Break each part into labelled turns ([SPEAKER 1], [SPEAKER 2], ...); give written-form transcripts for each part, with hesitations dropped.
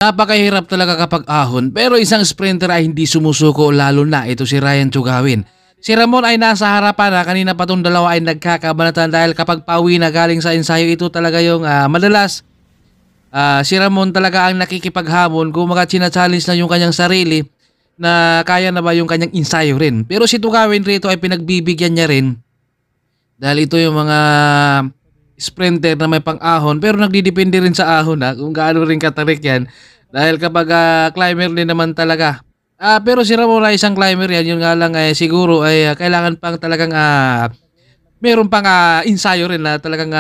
[SPEAKER 1] Napakahirap talaga kapag ahon pero isang sprinter ay hindi sumusuko lalo na ito si Ryan Tugawin. Si Ramon ay nasa harapan na kanina pa itong dalawa ay nagkakabanatan dahil kapag pauwi na galing sa ensayo ito talaga yung madalas si Ramon talaga ang nakikipaghamon kung mga china-challenge na yung kanyang sarili na kaya na ba yung kanyang ensayo rin. Pero si Tugawin rito ay pinagbibigyan niya rin dahil ito yung mga sprinter na may pang-ahon pero nagdidepende rin sa ahon kung gaano rin katarik yan. Dahil kapag climber din naman talaga. Pero si Ramon ay isang climber yan. Yun nga lang siguro ay kailangan pang talagang meron pang ensayo rin na talagang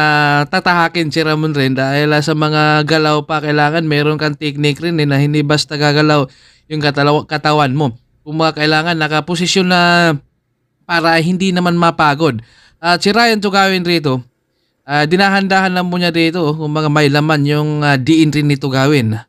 [SPEAKER 1] tatahakin si Ramon rin dahil sa mga galaw pa kailangan meron kang technique rin na hindi basta gagalaw yung katawan mo. Kung kailangan nakaposisyon na para hindi naman mapagod. At si Ryan Tugawin rito, dinahandahan lang mo niya dito kung may laman yung diin rin nito gawin.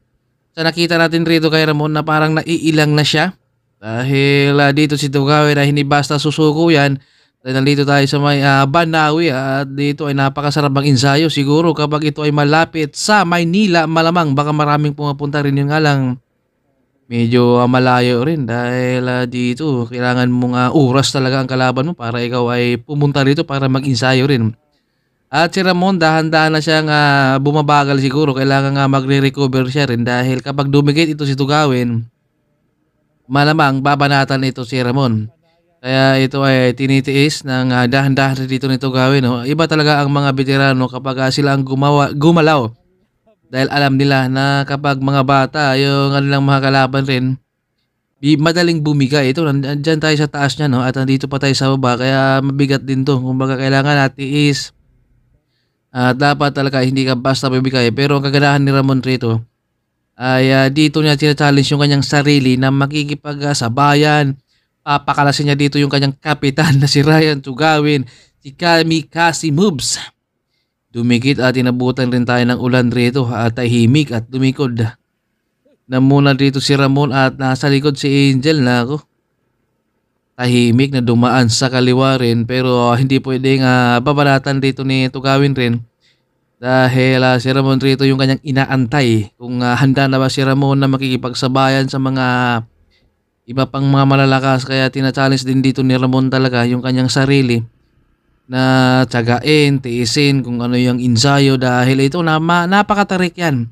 [SPEAKER 1] Sa nakita natin rito kay Ramon na parang naiilang na siya dahil dito si Tugawin ay hindi basta susuko yan. Dahil nandito tayo sa may Banawi at dito ay napakasarap ang ensayo. Siguro kapag ito ay malapit sa Maynila malamang baka maraming pumapunta rin yung nga lang medyo malayo rin dahil dito kailangan mong oras talaga ang kalaban mo para ikaw ay pumunta dito para mag-ensayo rin. At si Ramon dahan-dahan na siyang bumabagal siguro. Kailangan nga magre-recover siya rin dahil kapag dumikit ito si Tugawin, malamang babanatan ito si Ramon. Kaya ito ay tinitiis ng dahan-dahan dito ni Tugawin. No? Iba talaga ang mga veterano kapag sila ang gumalaw. Dahil alam nila na kapag mga bata, yung kanilang mga kalaban rin, madaling bumigay. Ito, nandyan tayo sa taas niya no? At nandito pa tayo sa baba. Kaya mabigat din to. Kumbaga kailangan natin is dapat talaga hindi ka basta bibigay. Pero ang kaganahan ni Ramon rito ay dito niya challenge yung kanyang sarili na makikipagsabayan. Papakalasin niya dito yung kanyang kapitan na si Ryan Tugawin, si Kamikaze Moves. Dumikit at inabutan rin tayo ng ulan rito at tahimik at dumikod. Na muna dito si Ramon at nasa likod si Angel na ako. Tahimik na dumaan sa kaliwa rin pero hindi pwedeng babalatan dito ni Tugawin rin dahil si Ramon rito yung kanyang inaantay kung handa na ba si Ramon na makikipagsabayan sa mga iba pang mga malalakas. Kaya tina-challenge din dito ni Ramon talaga yung kanyang sarili na tiyagain, tiisin kung ano yung ensayo dahil ito napakatarik yan.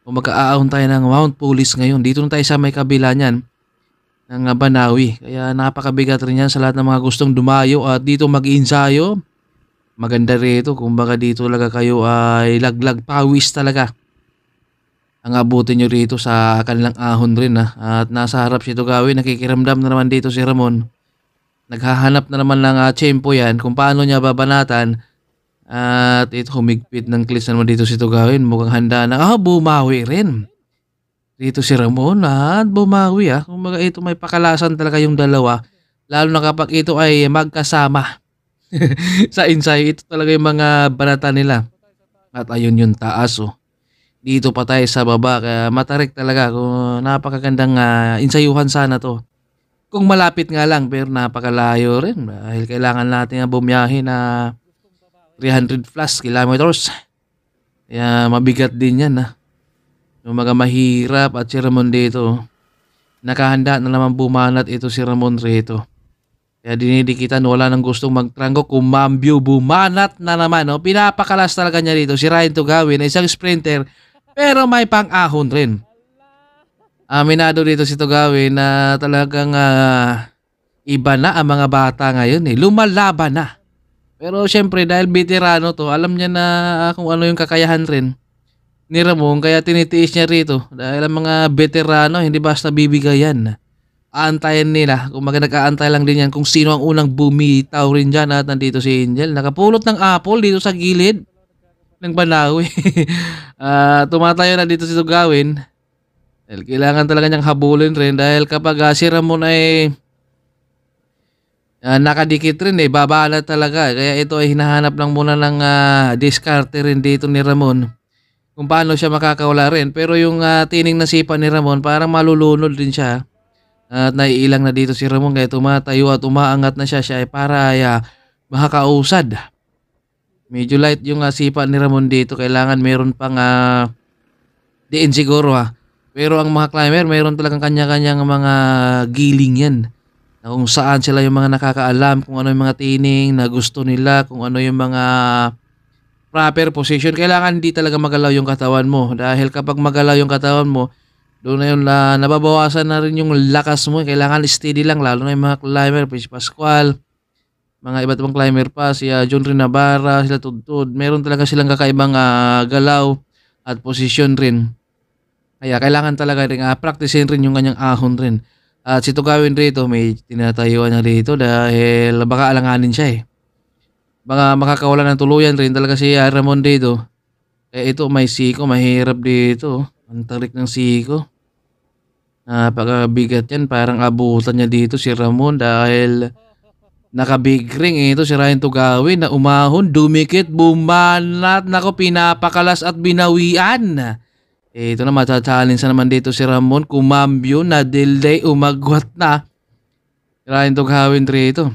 [SPEAKER 1] Kung magkaaahon tayo ng Mount Pulis ngayon, dito na tayo sa may kabila niyan ng Banawi. Kaya napakabigat rin yan sa lahat ng mga gustong dumayo at dito mag-iinsayo. Maganda rito. Kumbaga dito talaga kayo ay laglag pawis talaga. Ang abutin nyo rito sa kanilang ahon rin At nasa harap si Tugawin. Nakikiramdam na naman dito si Ramon. Naghahanap na naman ng tsempo yan kung paano niya babanatan. At ito humigpit ng clis naman dito si Tugawin. Mukhang handa na bumawi rin. Dito si Ramon at bumawi Kumbaga ito may pakalasan talaga yung dalawa. Lalo na kapag ito ay magkasama sa ensayo. Ito talaga yung mga banata nila. At ayun yung taas Dito pa tayo sa baba. Kaya matarik talaga. Kung napakagandang ensayuhan sana to. Kung malapit nga lang pero napakalayo rin. Dahil kailangan natin bumiyahe na 300 plus kilometers. Kaya mabigat din yan yung mga mahirap at si Ramon dito. Nakahanda na naman bumanat ito si Ramon rito. Kaya dinidikitan wala nang gustong magtranggo. Kumambyo bumanat na naman. Pinapakalas talaga niya dito. Si Ryan Tugawin ay isang sprinter pero may pang-ahon rin. Aminado dito si Tugawin na talagang iba na ang mga bata ngayon Lumalaban na. Pero syempre dahil veterano to, alam niya na kung ano yung kakayahan rin ni Ramon kaya tinitiis niya rito dahil ang mga veterano hindi basta bibigayan. Aantayan nila kung nag-aantay lang din yan kung sino ang unang bumitaw rin dyan. At nandito si Angel nakapulot ng apple dito sa gilid ng Banawi. Tumatayo na dito si Tugawin dahil kailangan talaga niyang habulin rin dahil kapag si Ramon ay nakadikit rin babalat talaga. Kaya ito ay hinahanap lang muna ng diskarte rin dito ni Ramon kung paano siya makakawala rin. Pero yung tining nasipa ni Ramon parang malulunod din siya. At naiilang na dito si Ramon kaya tumatayo at umaangat na siya ay para makakausad. Medyo light yung sipa ni Ramon dito. Kailangan meron pang diin siguro Pero ang mga climber meron talagang kanya-kanyang mga giling yan. Na kung saan sila yung mga nakakaalam kung ano yung mga tining na gusto nila, kung ano yung mga proper position. Kailangan hindi talaga magalaw yung katawan mo. Dahil kapag magalaw yung katawan mo, doon na yun nababawasan na rin yung lakas mo. Kailangan steady lang, lalo na yung mga climber, Fish Pascual, mga iba't ibang climber pa, si John Rinabara, sila Tudtud. Meron talaga silang kakaibang galaw at position rin. Kaya kailangan talaga rin praktisin rin yung kanyang ahon rin. At si Tugawin rito, may tinatayuan niya rito dahil baka alanganin siya eh. Baka makakawala ng tuluyan rin talaga si Ramon dito. Eh ito may siko, mahirap dito. Ang tarik ng siko. Napakabigat yan, parang abutan niya dito si Ramon dahil naka-big ring ito si Ryan Tugawin na umahon, dumikit, bumanat, nako pinapakalas at binawian. Ito na matachallenge na naman dito si Ramon, kumambyo na delay, umagwat na. Ryan Tugawin rito.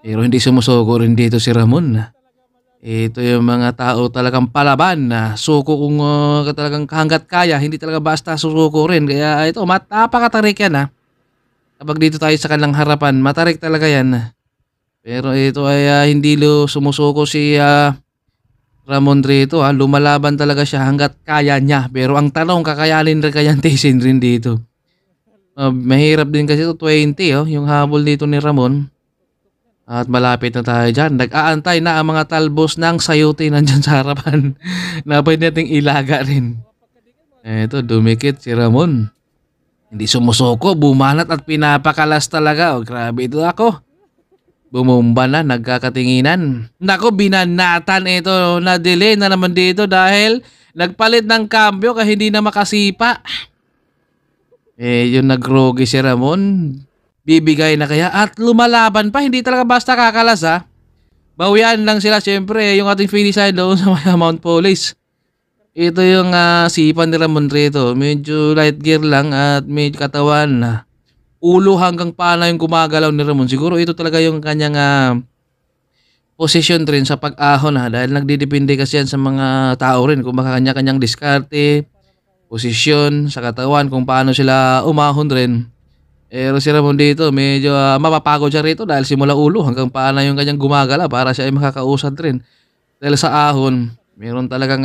[SPEAKER 1] Pero hindi sumusuko rin dito si Ramon. Ito yung mga tao talagang palaban na suko kung talagang hanggat kaya, hindi talaga basta susuko rin. Kaya ito, napakatarik yan. Kapag dito tayo sa kanilang harapan, matarik talaga yan. Pero ito ay hindi sumusuko si Ramon rito. Lumalaban talaga siya hanggat kaya niya. Pero ang tanong, kakayanin rin kayang tiisin rin dito. Mahirap din kasi ito, 20 yung habol dito ni Ramon. At malapit na tayo dyan. Nag-aantay na ang mga talbos ng sayuti nandyan sa harapan na pwede nating ilaga rin. Eto, dumikit si Ramon. Hindi sumusuko, bumanat at pinapakalas talaga. Grabe ito ako. Bumumba na, nagkakatinginan. Nako, binanatan ito. Na-delay na naman dito dahil nagpalit ng kambyo kaya hindi na makasipa. Yun nagrogi si Ramon. Bibigay na kaya at lumalaban pa, hindi talaga basta kakalas Bawian lang sila syempre yung ating finish line doon sa Mount Police. Ito yung sipan ni Ramon rito, medyo light gear lang at medyo katawan ulo hanggang paa yung gumagalaw ni Ramon. Siguro ito talaga yung kanyang position rin sa pag-ahon dahil nagdidepende kasi yan sa mga tao rin kung baka kanya-kanyang diskarte, posisyon sa katawan kung paano sila umahon rin. Pero si Ramon dito, medyo mapapagod siya rito dahil simula ulo hanggang paana yung kanyang gumagala para siya ay makakausad rin. Dahil sa ahon, meron talagang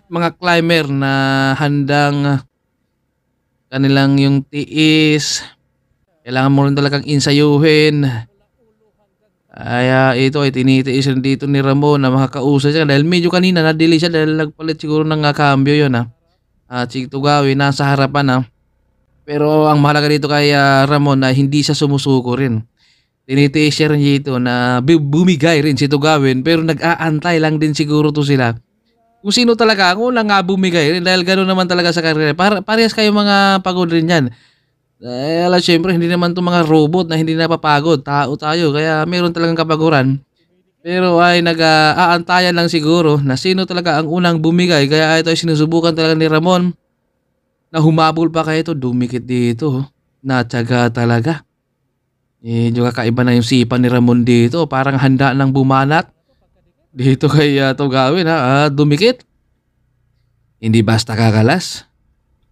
[SPEAKER 1] mga climber na handang kanilang yung tiis. Kailangan mo rin talagang insayuhin. Kaya ito ay tinitiis rin dito ni Ramon na makakausad siya. Dahil medyo kanina na-delay siya dahil nagpalit siguro ng kambyo yun At si Tugawin nasa harapan Pero ang mahalaga dito kay Ramon na hindi siya sumusuko rin. Tinitiis siya rin dito na bumigay rin si Tugawin pero nag-aantay lang din siguro to sila. Kung sino talaga ang unang bumigay rin dahil gano'n naman talaga sa karera. Parehas kayo mga pagod rin yan. Dahil syempre hindi naman to mga robot na hindi napapagod. Tao tayo kaya meron talagang kapaguran. Pero ay nag-aantayan lang siguro na sino talaga ang unang bumigay. Kaya ito ay sinusubukan talaga ni Ramon. Na humabol pa kayo ito, dumikit dito. Natsaga talaga. Medyo kakaiba na yung sipa ni Ramon dito. Parang handa nang bumanat. Dito kay Tugawin dumikit. Hindi basta kakalas.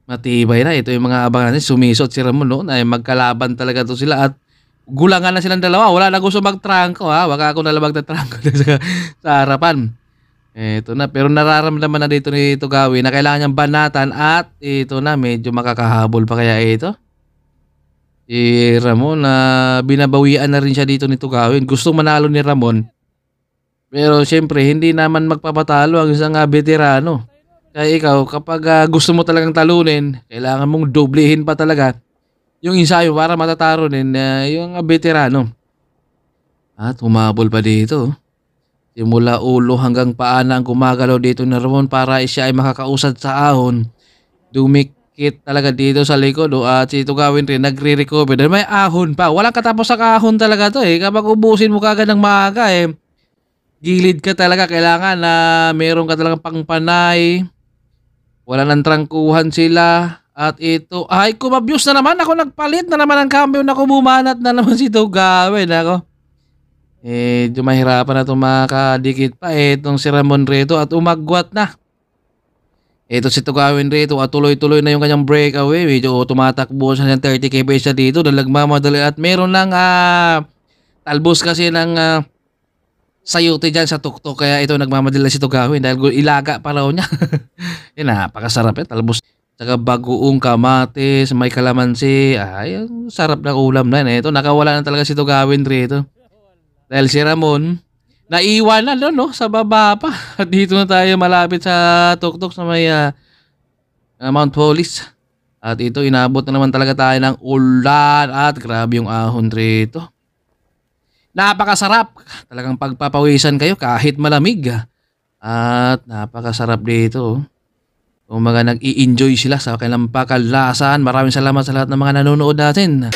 [SPEAKER 1] Matibay na. Ito yung mga abangan natin. Sumisot si Ramon noon ay magkalaban talaga to sila at gulangan na silang dalawa. Wala na gusto magtrangko Waka ako nalabag na trangko sa harapan. Ito na, pero nararamdaman na dito ni Tugawin na kailangan niyang banatan at ito na, medyo makakahabol pa kaya ito. Si Ramon binabawian na rin siya dito ni Tugawin. Gustong manalo ni Ramon. Pero syempre, hindi naman magpapatalo ang isang veterano. Kaya ikaw, kapag gusto mo talagang talunin, kailangan mong doblehin pa talaga yung ensayo para matataro din yung veterano. At humabol pa dito. Simula ulo hanggang paa na ang gumagalaw dito ni Ramon para siya ay makakausad sa ahon. Dumikit talaga dito sa likod at si Tugawin rin nagre-recover. Dahil may ahon pa. Walang katapos sa ahon talaga to Kapag ubusin mo kagad ng maaga gilid ka talaga. Kailangan na meron ka talagang pangpanay. Wala nang trangkuhan sila. At ito, ay kumabuse na naman. Ako nagpalit na naman ang cambio na bumanat na naman si Tugawin. Mahirapan na itong makadikit pa itong si Ramon rito at umagwat na. Ito si Tugawin rito at tuloy-tuloy na yung kanyang breakaway. Medyo tumatakbo siya ng 30 km siya dito dahil nagmamadali at meron lang talbos kasi ng sayote dyan sa tuktok kaya ito nagmamadali si Tugawin dahil ilaga pa raw niya. Yan, napakasarap yan. Talbos. Tsaka bagoong kamatis, may kalamansi. Ay, sarap ng ulam na yan. Ito, nakawala na talaga si Tugawin rito. Dahil si Ramon, naiwan na doon, no? Sa baba pa. At dito na tayo malapit sa tuktok sa may Mount Police. At ito, inabot na naman talaga tayo ng ulan. At grabe yung ahon rito. Napakasarap. Talagang pagpapawisan kayo kahit malamig. At napakasarap dito. Kung mga nag-i-enjoy sila sa kanilang pakalasan. Maraming salamat sa lahat ng mga nanonood natin.